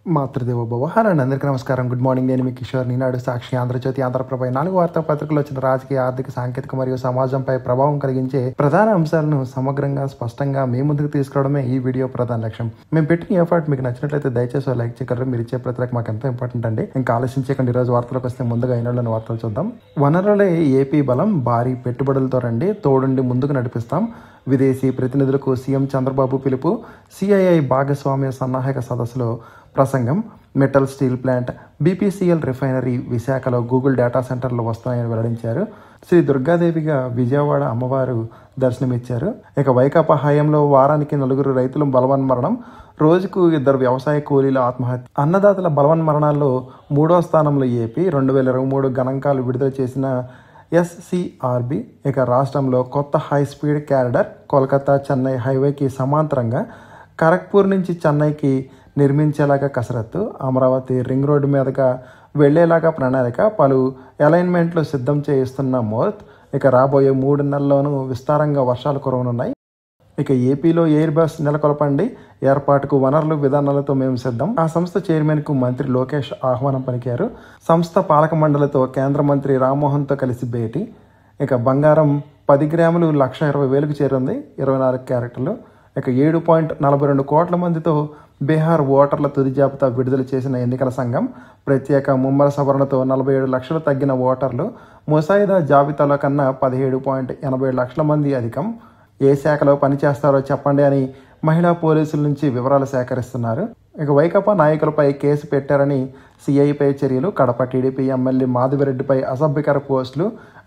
మాతృదేవో భవ. హలో అండి, అందరికీ నమస్కారం. Good morning. నేను మీ కిషోర్. ఈనాడు, సాక్షి, ఆంధ్రజ్యోతి, ఆంధ్రప్రభ 4 వార్తాపత్రికలు వచ్చిన రాజకీయ, ఆర్థిక, సాంకేతిక మరియు సమాజంపై ప్రభావం కలిగించే ప్రధాన అంశాలను సమగ్రంగా, స్పష్టంగా మీ ముందుకు తీసుకురావడమే ఈ వీడియో ప్రధాన లక్ష్యం. మేము పెట్టిన ఎఫర్ట్ మీకు నచ్చినట్లయితే దయచేసి లైక్ చేయగలరు. మీరు ఇచ్చే ప్రతి మాకు ఎంతో ఇంపార్టెంట్ అండి. ఇంకా ఆలోచించకండి. ఈరోజు వార్తలకు వస్తే ముందుగా ఈనాడులోని వార్తలు చూద్దాం. వనరులే ఏపీ బలం, భారీ పెట్టుబడులతో రండి, తోడుండి ముందుకు నడిపిస్తాం. విదేశీ ప్రతినిధులకు సీఎం చంద్రబాబు పిలుపు. సిఐఐ భాగస్వామ్య సన్నాహక సదస్సులో ప్రసంగం. Metal steel plant, BPCL refinery విశాఖలో గూగుల్ డేటా సెంటర్లు వస్తాయని వెల్లడించారు. శ్రీ దుర్గాదేవిగా విజయవాడ అమ్మవారు దర్శనమిచ్చారు. ఇక వైకాపా హయాంలో వారానికి 4 రైతులు బలవన్మరణం, రోజుకు 2 వ్యవసాయ కూలీల ఆత్మహత్య. అన్నదాతల బలవన్మరణాల్లో 3వ స్థానంలో ఏపీ. 2023 గణాంకాలు విడుదల చేసిన ఎస్సీఆర్బీ. ఇక రాష్ట్రంలో కొత్త high speed corridor Kolkata Chennai హైవేకి సమాంతరంగా ఖరగ్పూర్ నుంచి చెన్నైకి నిర్మించేలాగా కసరత్తు. అమరావతి రింగ్ రోడ్డు మీదుగా వెళ్లేలాగా ప్రణాళిక. పలు అలైన్మెంట్లు సిద్ధం చేయిస్తున్న మోర్త్. ఇక రాబోయే 3 నెలల్లోనూ విస్తారంగా వర్షాలు కురవనున్నాయి. ఇక ఏపీలో ఎయిర్ బస్ నెలకొల్పండి, ఏర్పాటుకు వనరులు విధానాలతో మేము సిద్ధం. ఆ సంస్థ చైర్మన్కు మంత్రి లోకేష్ ఆహ్వానం పలికారు. సంస్థ పాలక మండలితో కేంద్ర మంత్రి రామ్మోహన్తో కలిసి భేటీ. ఇక బంగారం 10 గ్రాములు 1,20,000కు చేరింది, 24 క్యారెట్లు. ఇక 7.42 కోట్ల మందితో బీహార్ ఓటర్ల తుది జాబితా విడుదల చేసిన ఎన్నికల సంఘం. ప్రత్యేక ముమ్మర సవరణతో 47 లక్షలు తగ్గిన ఓటర్లు. ముసాయిదా జాబితాలో కన్నా 17.87 లక్షల మంది అధికం. ఏ శాఖలో పనిచేస్తారో చెప్పండి అని మహిళా పోలీసుల నుంచి వివరాలు సేకరిస్తున్నారు. ఇక వైకాపా నాయకులపై కేసు పెట్టారని సిఐపై చర్యలు. కడప టీడీపీ ఎమ్మెల్యే మాధవిరెడ్డిపై అసభ్యకర పోస్టులు.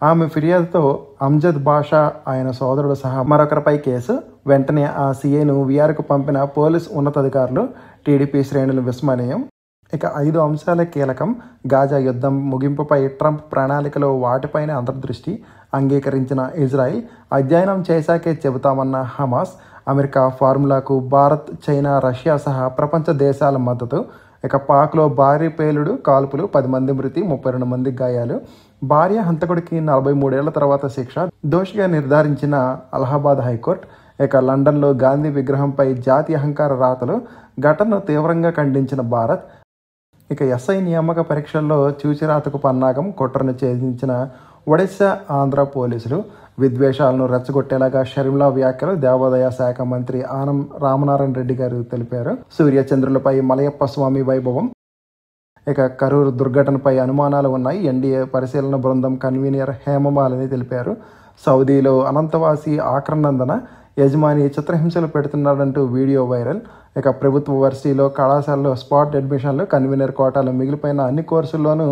ఆమె ఫిర్యాదుతో అంజద్ బాషా, ఆయన సోదరుడు సహా మరొకరిపై కేసు. వెంటనే ఆ సీఐను వీఆర్కు పంపిన పోలీసు ఉన్నతాధికారులు. టీడీపీ శ్రేణులు విస్మయం. ఇక 5 అంశాలే కీలకం. గాజా యుద్ధం ముగింపుపై ట్రంప్ ప్రణాళికలో వాటిపైనే అంతర్దృష్టి. అంగీకరించిన ఇజ్రాయిల్. అధ్యయనం చేశాకే చెబుతామన్న హమాస్. అమెరికా ఫార్ములాకు భారత్, చైనా, రష్యా సహా ప్రపంచ దేశాల మద్దతు. ఇక పాక్లో భారీ పేలుడు, కాల్పులు, 10 మంది మృతి, 32 మంది గాయాలు. భార్య హంతకుడికి 43 ఏళ్ల తర్వాత శిక్ష, దోషిగా నిర్ధారించిన అలహాబాద్ హైకోర్టు. ఇక లండన్లో గాంధీ విగ్రహంపై జాతి అహంకార రాతలు. ఘటనను తీవ్రంగా ఖండించిన భారత్. ఇక ఎస్ఐ నియామక పరీక్షల్లో చూచిరాతకు పన్నాగం, కుట్రను ఛేదించిన ఒడిశా, ఆంధ్ర పోలీసులు. విద్వేషాలను రెచ్చగొట్టేలాగా షర్మిలా వ్యాఖ్యలు. దేవాదాయ శాఖ మంత్రి ఆనం రామనారాయణ రెడ్డి గారు తెలిపారు. సూర్యచంద్రులపై మలయప్ప స్వామి వైభవం. ఇక కరూరు దుర్ఘటనపై అనుమానాలు ఉన్నాయి. ఎన్డీఏ పరిశీలన బృందం కన్వీనర్ హేమమాలిని తెలిపారు. సౌదీలో అనంతవాసి ఆక్రమణ, యజమాని చిత్రహింసలు పెడుతున్నాడంటూ వీడియో వైరల్. ఇక ప్రభుత్వ వర్సిటీలో, కళాశాలలో స్పాట్ అడ్మిషన్లు. కన్వీనర్ కోటాలు మిగిలిపోయిన అన్ని కోర్సుల్లోనూ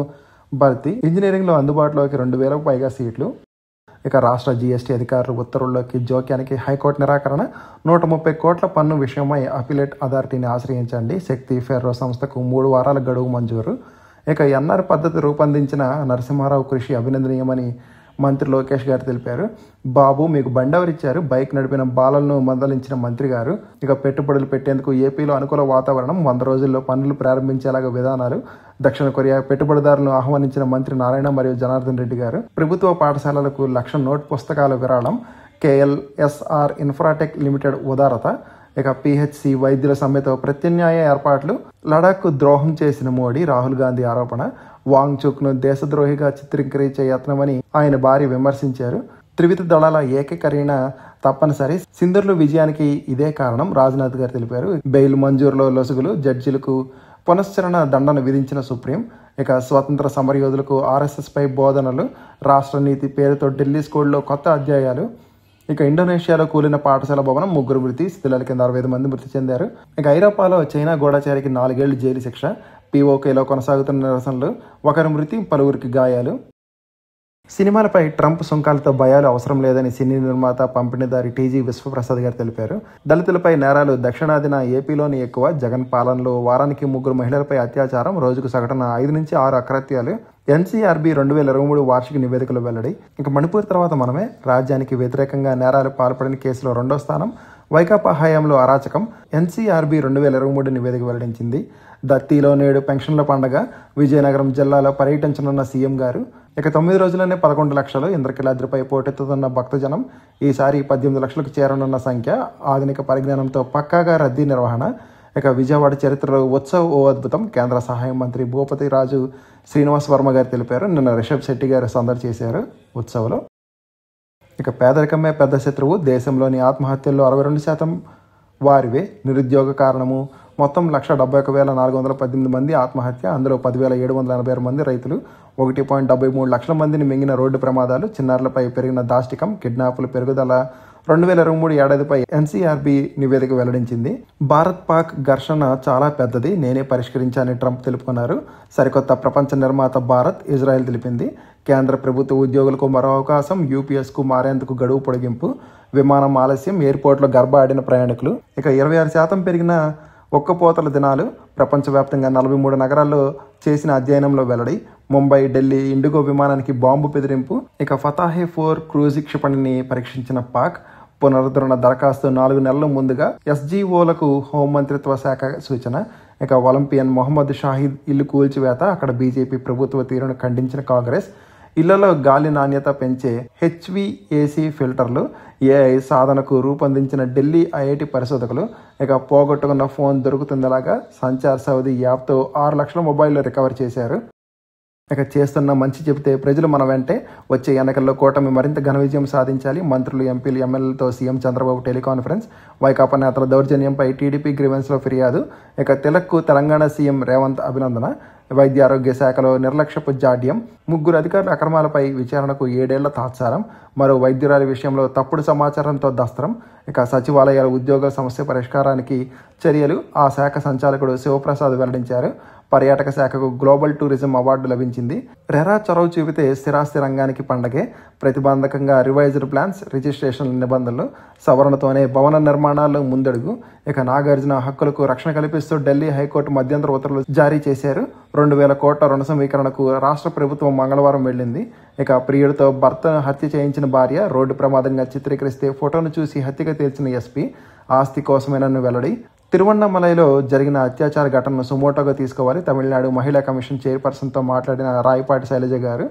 భర్తీ. ఇంజనీరింగ్లో అందుబాటులోకి 2,000కు పైగా సీట్లు. ఇక రాష్ట్ర జీఎస్టీ అధికారులు ఉత్తర్వుల్లోకి జోక్యానికి హైకోర్టు నిరాకరణ. 130 కోట్ల పన్ను విషయమై అపిలేట్ అథారిటీని ఆశ్రయించండి. శక్తి ఫెర్రో సంస్థకు 3 వారాల గడువు మంజూరు. ఇక ఎన్ఆర్ పద్ధతి రూపొందించిన నరసింహారావు కృషి అభినందనీయమని మంత్రి లోకేష్ గారు తెలిపారు. బాబు మీకు బండెవరిచ్చారు, బైక్ నడిపిన బాలలను మందలించిన మంత్రి గారు. ఇక పెట్టుబడులు పెట్టేందుకు ఏపీలో అనుకూల వాతావరణం, 100 రోజుల్లో పనులు ప్రారంభించేలాగా విధానాలు. దక్షిణ కొరియా పెట్టుబడిదారులను ఆహ్వానించిన మంత్రి నారాయణ మరియు జనార్దన్ రెడ్డి గారు. ప్రభుత్వ పాఠశాలలకు 1,00,000 నోట్ పుస్తకాల విరాళం. కేఎల్ఎస్ఆర్ ఇన్ఫ్రాటెక్ లిమిటెడ్ ఉదారత. ఇక పిహెచ్సి వైద్యుల సమ్మెతో ప్రత్యామ్నాయ ఏర్పాట్లు. లడాఖ్కు ద్రోహం చేసిన మోడీ, రాహుల్ గాంధీ ఆరోపణ. వాంగ్చుక్ను దేశద్రోహిగా చిత్రీకరించే యత్నమని ఆయన భార్య విమర్శించారు. త్రివిధ దళాల ఏకీకరణ తప్పనిసరి, సింధూర్లు విజయానికి ఇదే కారణం, రాజ్నాథ్ గారు తెలిపారు. బెయిల్ మంజూరులో లొసుగులు, జడ్జీలకు పునశ్చరణ దండన విధించిన సుప్రీం. ఇక స్వతంత్ర సమరయోధులకు ఆర్ఎస్ఎస్పై బోధనలు. రాష్ట్ర నీతి పేరుతో ఢిల్లీ స్కూల్లో కొత్త అధ్యాయాలు. ఇక ఇండోనేషియాలో కూలిన పాఠశాల భవనం, 3 మృతి, శిథిలాల కింద 65 మంది మృతి చెందారు. ఇక ఐరోపాలో చైనా గూఢచారికి 4 ఏళ్లు జైలు శిక్ష. పీఓకేలో కొనసాగుతున్న నిరసనలు, 1 మృతి, పలువురికి గాయాలు. సినిమాలపై ట్రంప్ సుంకాలతో భయాలు అవసరం లేదని సినీ నిర్మాత, పంపిణీదారి టీజీ విశ్వప్రసాద్ గారు తెలిపారు. దళితులపై నేరాలు దక్షిణాదిన ఏపీలోని ఎక్కువ. జగన్ పాలనలో వారానికి 3 మహిళలపై అత్యాచారం, రోజుకు సగటున 5 నుంచి 6 అకృత్యాలు. ఎన్సీఆర్బీ 2023 వార్షిక నివేదికలు వెల్లడి. ఇక మణిపూర్ తర్వాత మనమే. రాజ్యానికి వ్యతిరేకంగా నేరాలు పాల్పడిన కేసులో 2వ స్థానం. వైకాపా హయాంలో అరాచకం. ఎన్సీఆర్బీ 2023 నివేదిక వెల్లడించింది. దత్తిలో నేడు పెన్షన్ల పండగ. విజయనగరం జిల్లాలో పర్యటించనున్న సీఎం గారు. ఇక 9 రోజుల్లోనే 11 లక్షలు. ఇంద్రకీలాద్రిపై పోటెత్తుతున్న భక్తజనం. ఈసారి 18 లక్షలకు చేరనున్న సంఖ్య. ఆధునిక పరిజ్ఞానంతో పక్కాగా రద్దీ నిర్వహణ. ఇక విజయవాడ చరిత్రలో ఉత్సవ్ ఓ అద్భుతం కేంద్ర సహాయ మంత్రి భూపతి రాజు శ్రీనివాస్ వర్మ గారు తెలిపారు. నిన్న రిషబ్ శెట్టి గారు సందడి చేశారు ఉత్సవ్లో. ఇక పేదరికమే పెద్ద శత్రువు, దేశంలోని ఆత్మహత్యల్లో 62% వారివే నిరుద్యోగ కారణము. మొత్తం 171,418 మంది ఆత్మహత్య, అందులో 10,786 మంది రైతులు. 1.73 లక్షల మందిని మింగిన రోడ్డు ప్రమాదాలు, చిన్నారులపై పెరిగిన దాష్టికం, కిడ్నాపుల పెరుగుదల 2023 ఏడాదిపై ఎన్సీఆర్బీ నివేదిక వెల్లడించింది. భారత్ పాక్ ఘర్షణ చాలా పెద్దది, నేనే పరిష్కరించానని ట్రంప్ తెలుపుకున్నారు. సరికొత్త ప్రపంచ నిర్మాత భారత్, ఇజ్రాయెల్ తెలిపింది. కేంద్ర ప్రభుత్వ ఉద్యోగులకు మరో అవకాశం, యూపీఎస్కు మారేందుకు గడువు పొడిగింపు. విమానం ఆలస్యం, ఎయిర్పోర్ట్లో గర్భాడిన ప్రయాణికులు. ఇక 26% పెరిగిన ఒక్కపోతల దినాలు, ప్రపంచవ్యాప్తంగా 43 నగరాల్లో చేసిన అధ్యయనంలో వెల్లడి. ముంబై, ఢిల్లీ ఇండిగో విమానానికి బాంబు బెదిరింపు. ఇక ఫతాహే 4 క్రూజ్ క్షిపణిని పరీక్షించిన పాక్. పునరుద్ధరణ దరఖాస్తు 4 నెలల ముందుగా ఎస్జీఓలకు హోంమంత్రిత్వ శాఖ సూచన. ఇక ఒలింపియన్ మొహమ్మద్ షాహిద్ ఇల్లు కూల్చివేత, అక్కడ బీజేపీ ప్రభుత్వ తీరును ఖండించిన కాంగ్రెస్. ఇళ్లలో గాలి నాణ్యత పెంచే హెచ్విఏసీ ఫిల్టర్లు, ఏఐ సాధనకు రూపొందించిన ఢిల్లీ ఐఐటి పరిశోధకులు. ఇక పోగొట్టుకున్న ఫోన్ దొరుకుతుందలాగా సంచార్ సౌదీ యాప్తో 6 లక్షల మొబైల్ రికవర్ చేశారు. ఇక చేస్తున్న మంచి చెబితే ప్రజలు మన వెంటే, వచ్చే ఎన్నికల్లో కూటమి మరింత ఘన విజయం సాధించాలి. మంత్రులు, ఎంపీలు, ఎమ్మెల్యేలతో సీఎం చంద్రబాబు టెలికాన్ఫరెన్స్. వైకాపా నేతల దౌర్జన్యంపై టీడీపీ గ్రీవెన్స్లో ఫిర్యాదు. ఇక తిలక్కు తెలంగాణ సీఎం రేవంత్ అభినందన. వైద్య ఆరోగ్య శాఖలో నిర్లక్ష్యపు జాడ్యం, 3 అధికారుల అక్రమాలపై విచారణకు 7 ఏళ్ల తాత్సారం. మరో వైద్యురాలి విషయంలో తప్పుడు సమాచారంతో దస్త్రం. ఇక సచివాలయాల ఉద్యోగుల సమస్య పరిష్కారానికి చర్యలు, ఆ శాఖ సంచాలకుడు శివప్రసాద్ వెల్లడించారు. పర్యాటక శాఖకు గ్లోబల్ టూరిజం అవార్డు లభించింది. రెరా చొరవ చూపితే స్థిరాస్తి రంగానికి పండగే. ప్రతిబంధకంగా రివైజ్డ్ ప్లాన్స్, రిజిస్ట్రేషన్ నిబంధనలు సవరణతోనే భవన నిర్మాణాల్లో ముందడుగు. ఇక నాగార్జున హక్కులకు రక్షణ కల్పిస్తూ ఢిల్లీ హైకోర్టు మధ్యంతర ఉత్తర్వులు జారీ చేశారు. 2,000 కోట్ల రుణ సమీకరణకు రాష్ట్ర ప్రభుత్వం మంగళవారం వెళ్లింది. ఇక ప్రియుడితో భర్తను హత్య చేయించిన భార్య రోడ్డు ప్రమాదంగా చిత్రీకరిస్తే ఫోటోను చూసి హత్యగా తేల్చిన ఎస్పీ. ఆస్తి కోసమేనన్ను వెల్లడి. తిరువన్నమలైలో జరిగిన అత్యాచార ఘటనను సుమోటోగా తీసుకోవాలి. తమిళనాడు మహిళా కమిషన్ చైర్పర్సన్తో మాట్లాడిన రాయపాటి శైలజ గారు.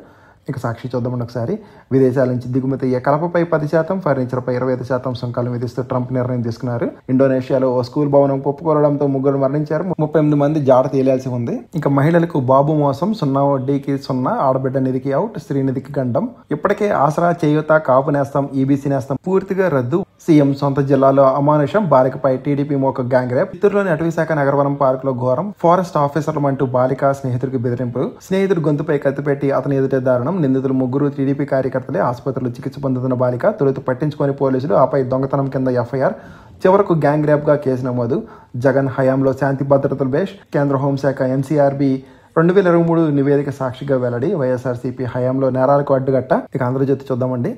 ఇక సాక్షి చూద్దామండి ఒకసారి. విదేశాల నుంచి దిగుమతి అయ్యే కలపపై 10%, ఫర్నిచర్పై 25% సుంకాలు విధిస్తూ ట్రంప్ నిర్ణయం తీసుకున్నారు. ఇండోనేషియాలో ఓ స్కూల్ భవనం కుప్పకూలడంతో 3 మరణించారు, 38 మంది జాడ తేలాల్సి ఉంది. ఇక మహిళలకు బాబు మోసం, 0 వడ్డీకి 0, ఆడబిడ్డ నిధికి అవుట్, శ్రీనిధికి గండం. ఇప్పటికే ఆసరా, చేయూత, కాపు నేస్తం, ఈబీసీ నేస్తం పూర్తిగా రద్దు. సీఎం సొంత జిల్లాలో అమానుషం, బాలికపై టీడీపీ మోక గ్యాంగ్ రేప్. చిత్తూరులోని అటవీశాఖ నగరవనం పార్క్ లో ఘోరం. ఫారెస్ట్ ఆఫీసర్లమంటూ బాలిక స్నేహితుడికి బెదిరింపు. స్నేహితుడు గొంతుపై కత్తిపెట్టి అతని ఎదుటే దారుణం. నిందితులు 3 టీడీపీ కార్యకర్తలే. ఆసుపత్రిలో చికిత్స పొందుతున్న బాలిక. తొలుత పట్టించుకొని పోలీసులు, ఆపై దొంగతనం కింద ఎఫ్ఐఆర్. చివరకు గ్యాంగ్ రేప్ గా కేసు నమోదు. జగన్ హయాంలో శాంతి భద్రతలు బేష్. కేంద్ర హోంశాఖ ఎన్సీఆర్బీ 2023 నివేదిక సాక్షిగా వెల్లడి. వైఎస్ఆర్సీపీ హయాంలో నేరాలకు అడ్డుగట్ట. ఇక ఆంధ్రజ్యోతి చూద్దామండి.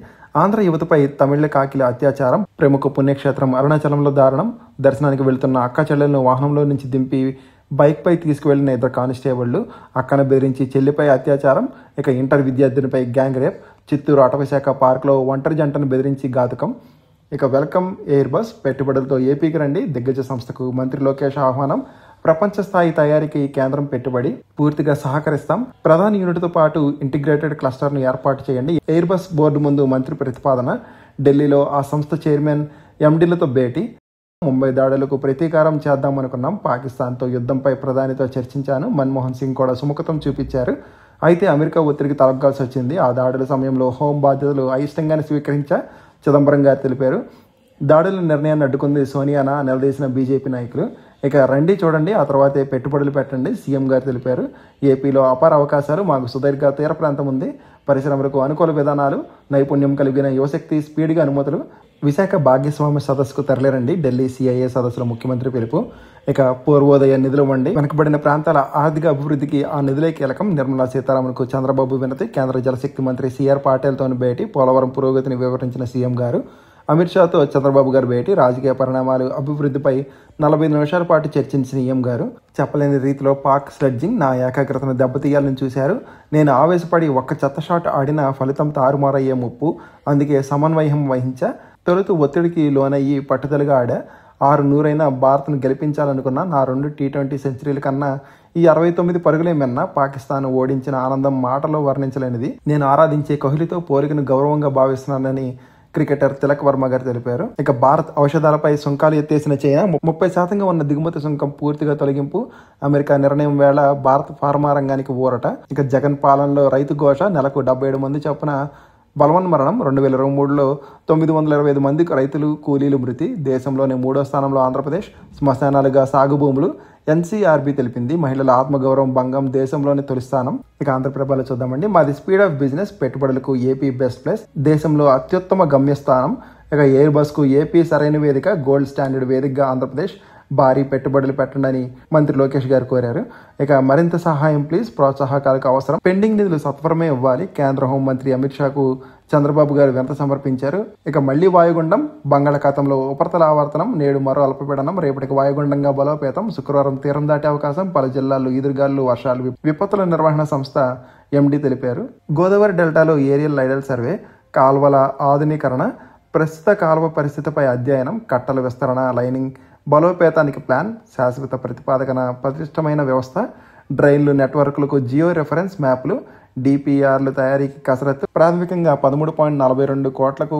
ఆంధ్ర యువతపై తమిళ కాకిల అత్యాచారం. ప్రముఖ పుణ్యక్షేత్రం అరుణాచలంలో దారుణం. దర్శనానికి వెళుతున్న అక్క చెల్లెలను వాహనంలో నుంచి దింపి బైక్పై తీసుకువెళ్లిన 2 కానిస్టేబుళ్లు. అక్కను బెదిరించి చెల్లిపై అత్యాచారం. ఇక ఇంటర్ విద్యార్థినిపై గ్యాంగ్ రేప్. చిత్తూరు అటవీశాఖ పార్కులో ఒంటరి జంటను బెదిరించి ఘాతుకం. ఇక వెల్కమ్ ఎయిర్ బస్ పెట్టుబడులతో ఏపీకి రండి. దిగ్గజ సంస్థకు మంత్రి లోకేష్ ఆహ్వానం. ప్రపంచ స్థాయి తయారీకి కేంద్రం పెట్టుబడి, పూర్తిగా సహకరిస్తాం. ప్రధాన యూనిట్తో పాటు ఇంటిగ్రేటెడ్ క్లస్టర్ను ఏర్పాటు చేయండి. ఎయిర్ బస్ బోర్డు ముందు మంత్రి ప్రతిపాదన. ఢిల్లీలో ఆ సంస్థ చైర్మన్, ఎండీలతో భేటీ. ముంబై దాడులకు ప్రతీకారం చేద్దామనుకున్నాం. పాకిస్తాన్తో యుద్ధంపై ప్రధానితో చర్చించాను. మన్మోహన్ సింగ్ కూడా సుముఖతం చూపించారు. అయితే అమెరికా ఒత్తిడికి తలగ్గాల్సి వచ్చింది. ఆ దాడుల సమయంలో హోం బాధ్యతలు అయిష్టంగానే స్వీకరించా, చిదంబరం గారు తెలిపారు. దాడుల నిర్ణయాన్ని అడ్డుకుంది సోనియానా, నిలదీసిన బీజేపీ నాయకులు. ఇక రండి చూడండి, ఆ తర్వాతే పెట్టుబడులు పెట్టండి, సీఎం గారు తెలిపారు. ఏపీలో అపార అవకాశాలు, మాకు సుదీర్ఘ తీర ప్రాంతం ఉంది. పరిశ్రమలకు అనుకూల విధానాలు, నైపుణ్యం కలిగిన యువశక్తి, స్పీడ్గా అనుమతులు. విశాఖ భాగ్యస్వామి సదస్సుకు తరలిరండి. ఢిల్లీ సిఐఏ సదస్సులో ముఖ్యమంత్రి పిలుపు. ఇక పూర్వోదయ నిధులు వండి వెనుకబడిన ప్రాంతాల ఆర్థిక అభివృద్ధికి ఆ నిధులే కీలకం. నిర్మలా సీతారామన్కు చంద్రబాబు వినతి. కేంద్ర జలశక్తి మంత్రి సిఆర్ పాటిల్తో భేటీ. పోలవరం పురోగతిని వివరించిన సీఎం గారు. అమిత్ షాతో చంద్రబాబు గారు భేటీ. రాజకీయ పరిణామాలు, అభివృద్ధిపై 40 నిమిషాల పాటు చర్చించిన సీఎం గారు. చెప్పలేని రీతిలో పాక్ స్లెడ్జింగ్ నా ఏకాగ్రతను దెబ్బతీయాలని చూశారు. నేను ఆవేశపడి ఒక్క చెత్త షాట్ ఆడినా ఫలితం తారుమారయ్యే ముప్పు. అందుకే సమన్వయం వహించా. తొలుత ఒత్తిడికి లోనయ్యి పట్టుదలగా ఆడా. 600 భారత్ను గెలిపించాలనుకున్న నా 2 T20 సెంచరీల కన్నా ఈ 69 పరుగులే మిన్న. పాకిస్తాన్ ఓడించిన ఆనందం మాటలో వర్ణించలేనిది. నేను ఆరాధించే కోహ్లీతో పోలికను గౌరవంగా భావిస్తున్నానని క్రికెటర్ తిలక్ వర్మ గారు తెలిపారు. ఇక భారత్ ఔషధాలపై సుంకాలు ఎత్తేసిన చైనా 30% ఉన్న దిగుమతి సుంకం పూర్తిగా తొలగింపు అమెరికా నిర్ణయం వేళ భారత ఫార్మా రంగానికి ఊరట. ఇక జగన్ పాలనలో రైతు ఘోష, నెలకు 77 మంది చొప్పున బలవన్మరణం. 2023లో 925 మంది రైతులు కూలీలు మృతి. దేశంలోనే 3వ స్థానంలో ఆంధ్రప్రదేశ్. శ్మశానాలుగా సాగు భూములు ఎన్సీఆర్బీ తెలిపింది. మహిళల ఆత్మగౌరవం భంగం దేశంలోనే తొలి స్థానం. ఇక ఆంధ్రప్రభలో చూద్దామండి. మాది స్పీడ్ ఆఫ్ బిజినెస్, పెట్టుబడులకు ఏపీ బెస్ట్ ప్లేస్, దేశంలో అత్యుత్తమ గమ్యస్థానం. ఇక ఎయిర్ బస్ కు ఏపీ సరైన వేదిక, గోల్డ్ స్టాండర్డ్ వేదికగా ఆంధ్రప్రదేశ్, భారీ పెట్టుబడులు పెట్టండి మంత్రి లోకేష్ గారు కోరారు. ఇక మరింత సహాయం ప్లీజ్, ప్రోత్సాహకాలకు అవసరం, పెండింగ్ నిధులు సత్వరమే ఇవ్వాలి. కేంద్ర హోంమంత్రి అమిత్ షాకు చంద్రబాబు గారు వినతి సమర్పించారు. ఇక మళ్లీ వాయుగుండం, బంగాళాఖాతంలో ఉపరితల ఆవర్తనం, నేడు మరో అల్పపీడనం, రేపటికి వాయుగుండంగా బలోపేతం, శుక్రవారం తీరం దాటే అవకాశం, పలు జిల్లాల్లో ఈదురుగాలు వర్షాలు. విపత్తుల నిర్వహణ సంస్థ ఎండీ తెలిపారు. గోదావరి డెల్టాలో ఏరియల్ లైడల్ సర్వే, కాల్వల ఆధునీకరణ, ప్రస్తుత కాలువ పరిస్థితిపై అధ్యయనం, కట్టల విస్తరణ, లైనింగ్ బలోపేతానికి ప్లాన్, శాశ్వత ప్రతిపాదకన పటిష్టమైన వ్యవస్థ, డ్రైన్లు నెట్వర్క్లకు జియో రెఫరెన్స్ మ్యాప్లు, డిపిఆర్లు తయారీకి కసరత్తు. ప్రాథమికంగా 13.42 కోట్లకు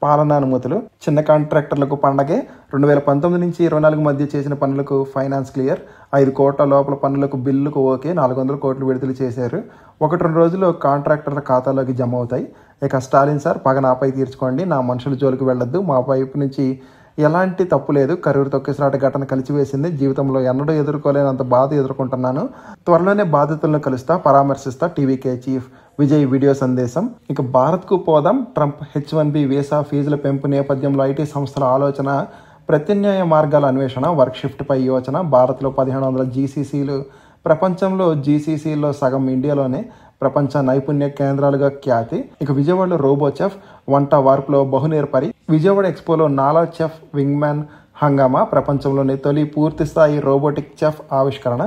పాలనా అనుమతులు. చిన్న కాంట్రాక్టర్లకు పండగే. 2019 నుంచి 24 మధ్య చేసిన పనులకు ఫైనాన్స్ క్లియర్. 5 కోట్ల లోపల పనులకు బిల్లుకు ఓకే. 400 కోట్లు విడుదల చేశారు. 1-2 రోజుల్లో కాంట్రాక్టర్ల ఖాతాలోకి జమ అవుతాయి. ఇక స్టాలిన్ సార్, పగ నాపై తీర్చుకోండి, నా మనుషుల జోలికి వెళ్ళొద్దు, మా వైపు నుంచి ఎలాంటి తప్పు లేదు. కరూరు తొక్కిసలాట ఘటన కలిసివేసింది. జీవితంలో ఎన్నడూ ఎదుర్కోలేనంత బాధ ఎదుర్కొంటున్నాను. త్వరలోనే బాధితులను కలుస్తా, పరామర్శిస్తా. టీవీకే చీఫ్ విజయ్ వీడియో సందేశం. ఇక భారత్కు పోదాం, ట్రంప్ H1B వీసా ఫీజుల పెంపు నేపథ్యంలో ఐటీ సంస్థల ఆలోచన, ప్రత్యామ్నాయ మార్గాల అన్వేషణ, వర్క్ షిఫ్ట్ పై యోచన. భారత్లో 1700 జీసీసీలు, ప్రపంచంలో జీసీసీల్లో సగం ఇండియాలోనే. ప్రపంచ నైపుణ్య కేంద్రాలుగా ఖ్యాతి. ఇక విజయవాడలో రోబో చెఫ్, వంట వార్పులో బహునేర్పరి. విజయవాడ ఎక్స్పోలో నాలా చెఫ్ వింగ్ మ్యాన్ హంగామా. ప్రపంచంలోని తొలి పూర్తిస్థాయి రోబోటిక్ చెఫ్ ఆవిష్కరణ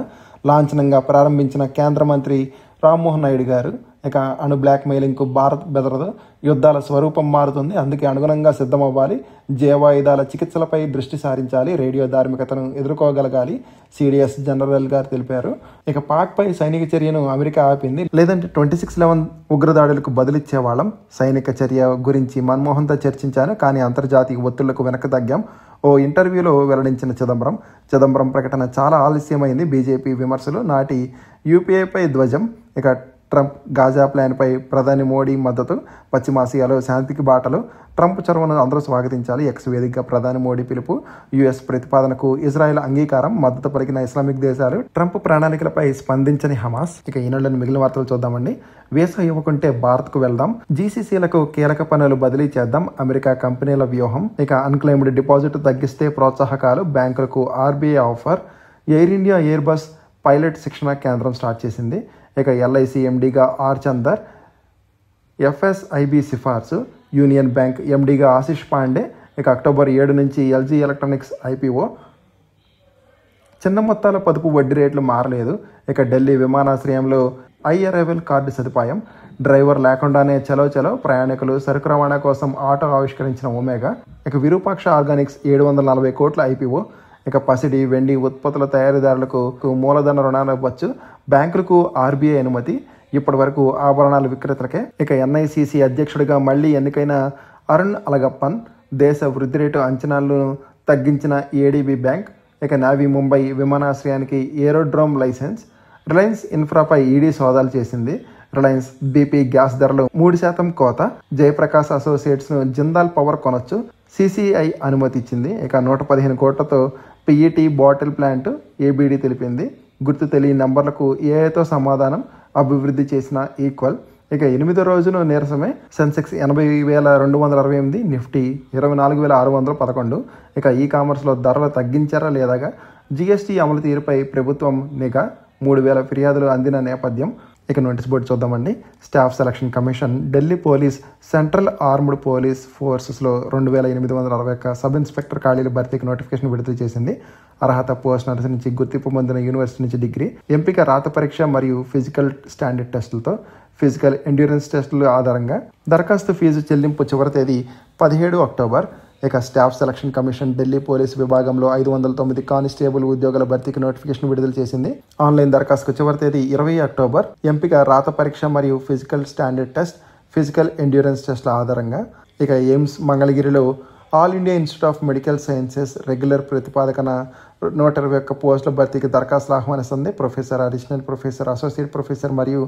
లాంఛనంగా ప్రారంభించిన కేంద్ర మంత్రి రామ్మోహన్ నాయుడు గారు. ఇక అణు బ్లాక్ మెయిలింగ్కు భారత్ బెదరదు, యుద్ధాల స్వరూపం మారుతుంది, అందుకే అనుగుణంగా సిద్ధమవ్వాలి. జీవాయుధాల చికిత్సలపై దృష్టి సారించాలి, రేడియో ధార్మికతను ఎదుర్కోగలగాలి, సిడిఎస్ జనరల్ గారు తెలిపారు. ఇక పాక్పై సైనిక చర్యను అమెరికా ఆపింది, లేదంటే 26/11 ఉగ్రదాడులకు బదులిచ్చేవాళ్ళం. సైనిక చర్య గురించి మన్మోహన్తో చర్చించాను, కానీ అంతర్జాతీయ ఒత్తిళ్లకు వెనక్కి తగ్గాం. ఓ ఇంటర్వ్యూలో వెల్లడించిన చిదంబరం ప్రకటన చాలా ఆలస్యమైంది. బీజేపీ విమర్శలు. నాటి యూపీఏపై ధ్వజం. ఇక ట్రంప్ గాజా ప్లాన్పై ప్రధాని మోడీ మద్దతు. పశ్చిమాసియాలో శాంతికి బాటలు. ట్రంప్ చొరవను అందరూ స్వాగతించాలి. ఎక్స్ వేదికగా ప్రధాని మోడీ పిలుపు. యుఎస్ ప్రతిపాదనకు ఇజ్రాయెల్ అంగీకారం. మద్దతు పలికిన ఇస్లామిక్ దేశాలు. ట్రంప్ ప్రణాళికలపై స్పందించని హమాస్. ఇక ఈనాడులోని మిగిలిన వార్తలు చూద్దామండి. వీసా ఇవ్వకుంటే భారత్కు వెళ్దాం, జీసీసీలకు కీలక పనులు బదిలీ చేద్దాం, అమెరికా కంపెనీల వ్యూహం. ఇక అన్క్లెయిమ్డ్ డిపాజిట్ తగ్గిస్తే ప్రోత్సాహకాలు, బ్యాంకులకు RBI offer. Air India Airbus pilot శిక్షణ కేంద్రం స్టార్ట్ చేసింది. ఇక ఎల్ఐసి ఎండీగా ఆర్ చందర్, ఎఫ్ఎస్ఐబి సిఫార్సు. యూనియన్ బ్యాంక్ ఎండీగా ఆశిష్ పాండే. ఇక అక్టోబర్ 7 నుంచి ఎల్జీ ఎలక్ట్రానిక్స్ ఐపీఓ. చిన్న మొత్తాల పొదుపు వడ్డీ రేట్లు మారలేదు. ఇక ఢిల్లీ విమానాశ్రయంలో అరైవల్ కార్డు సదుపాయం. డ్రైవర్ లేకుండానే చలో ప్రయాణికులు. సరుకు రవాణా కోసం ఆటో ఆవిష్కరించిన ఒమేగా. ఇక విరూపాక్ష ఆర్గానిక్స్ 740 కోట్ల ఐపీఓ. ఇక పసిడి, వెండి ఉత్పత్తుల తయారీదారులకు మూలధన రుణాలు ఇవ్వచ్చు. బ్యాంకులకు ఆర్బీఐ అనుమతి. ఇప్పటి వరకు ఆభరణాల విక్రేతలకే. ఇక ఎన్ఐసిసి అధ్యక్షుడిగా మళ్లీ ఎన్నికైన అరుణ్ అలగప్పన్. దేశ వృద్ధి రేటు అంచనాలను తగ్గించిన ఏడీబీ బ్యాంక్. ఇక నావీ ముంబై విమానాశ్రయానికి ఏరోడ్రోమ్ లైసెన్స్. రిలయన్స్ ఇన్ఫ్రాపై ఈడీ సోదాలు చేసింది. రిలయన్స్ బీపీ గ్యాస్ ధరలు 3% కోత. జయప్రకాశ్ అసోసియేట్స్ను జిందాల్ పవర్ కొనొచ్చు. సిసిఐ అనుమతి ఇచ్చింది. ఇక 115 కోట్లతో పిఈటీ బాటిల్ ప్లాంట్ ఏబీడీ తెలిపింది. గుర్తు తెలియని నంబర్లకు ఏఐతో సమాధానం. అభివృద్ధి చేసిన ఈక్వల్. ఇక 8వ రోజును నీరసమే. సెన్సెక్స్ 80,268, నిఫ్టీ 24,611. ఇక ఈ కామర్స్లో ధరలు తగ్గించారా లేదాగా. జీఎస్టీ అమలు తీరుపై ప్రభుత్వం నిఘా. 3,000 ఫిర్యాదులు అందిన నేపథ్యం. ఇక నోటీస్ బోర్డు చూద్దామండి. Staff selection commission Delhi police central armed police ఫోర్సెస్లో 2,861 సబ్ ఇన్స్పెక్టర్ ఖాళీల భర్తీకి నోటిఫికేషన్ విడుదల చేసింది. అర్హత పోస్ట్ నర్సు నుంచి గుర్తింపు పొందిన యూనివర్సిటీ నుంచి డిగ్రీ. ఎంపిక రాత పరీక్ష మరియు ఫిజికల్ స్టాండర్డ్ టెస్టులతో. ఫిజికల్ ఎండ్యూరెన్స్ టెస్టుల ఆధారంగా. దరఖాస్తు ఫీజు చెల్లింపు చివరి తేదీ 17 అక్టోబర్. ఇక staff selection commission Delhi police విభాగంలో 509 కానిస్టేబుల్ ఉద్యోగాల భర్తీకి నోటిఫికేషన్ విడుదల చేసింది. ఆన్లైన్ దరఖాస్తుకు చివరి తేదీ 20 అక్టోబర్. ఎంపిక రాత పరీక్ష మరియు physical standard test, physical endurance టెస్ట్ల ఆధారంగా. ఇక ఎయిమ్స్ మంగళగిరిలో all India institute of medical sciences regular ప్రతిపాదకన 121 పోస్టుల భర్తీకి దరఖాస్తులు ఆహ్వానిస్తుంది. Professor, additional professor, associate professor మరియు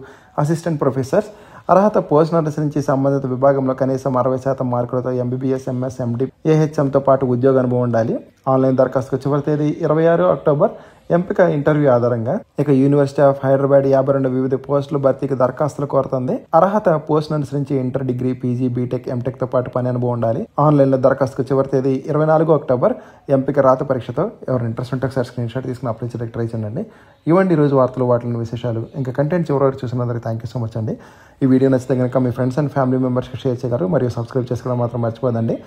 అసిస్టెంట్ ప్రొఫెసర్స్. అర్హత పోస్టును అనుసరించి సంబంధిత విభాగంలో కనీసం 60% మార్కులతో ఎంబీబీఎస్, ఎంఎస్, ఎండి, ఏహెచ్ఎంతో పాటు ఉద్యోగ అనుభవం ఉండాలి. ఆన్లైన్ దరఖాస్తుకు చివరి తేదీ 26 అక్టోబర్. ఎంపిక ఇంటర్వ్యూ ఆధారంగా. ఇక యూనివర్సిటీ ఆఫ్ హైదరాబాద్ 52 వివిధ పోస్టుల భర్తీకి దరఖాస్తులు కోరుతుంది. అర్హత పోస్టును అనుసరించి inter, degree, PG, BTech, MTech తో పాటు పని అనుభవం ఉండాలి. ఆన్లైన్లో దరఖాస్తుకు చివరి తేదీ 24 అక్టోబర్. ఎంపిక రాత పరీక్షతో. ఎవరు ఇంట్రెస్ట్ ఉంటే ఒకసారి స్క్రీన్ షాట్ తీసుకుని అప్లై చేయడానికి ట్రై చేయండి. ఇవ్వండి ఈరోజు వార్తలు, వాటిని విశేషాలు. ఇంకా కంటెంట్ చివరి వరకు చూసినందుకు థ్యాంక్ యూ సో మచ్ అండి. ఈ వీడియో నచ్చితే కనుక మీ ఫ్రెండ్స్ అండ్ ఫ్యామిలీ మెంబర్స్కి షేర్ చేయగలరు మరియు సబ్స్క్రైబ్ చేసుకోవడం మాత్రం మర్చిపోదండి.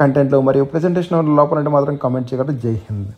కంటెంట్లో మరియు ప్రెజెంటేషన్ లోపల మాత్రం కామెంట్ చేయగలరు. జై హింద్.